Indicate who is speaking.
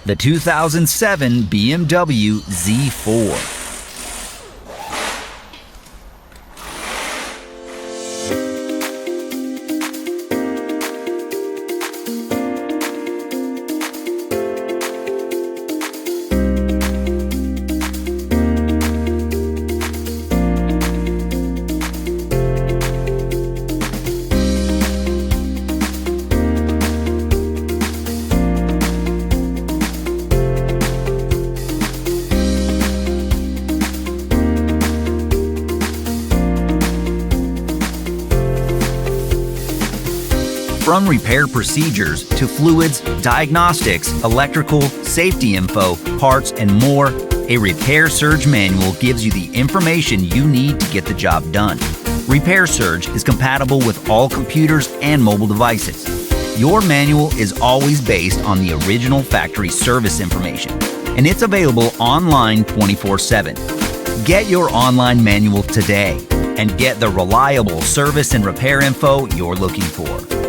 Speaker 1: the 2007 BMW Z4. From repair procedures to fluids, diagnostics, electrical, safety info, parts, and more, a Repair Surge manual gives you the information you need to get the job done. Repair Surge is compatible with all computers and mobile devices. Your manual is always based on the original factory service information, and it's available online 24/7. Get your online manual today and get the reliable service and repair info you're looking for.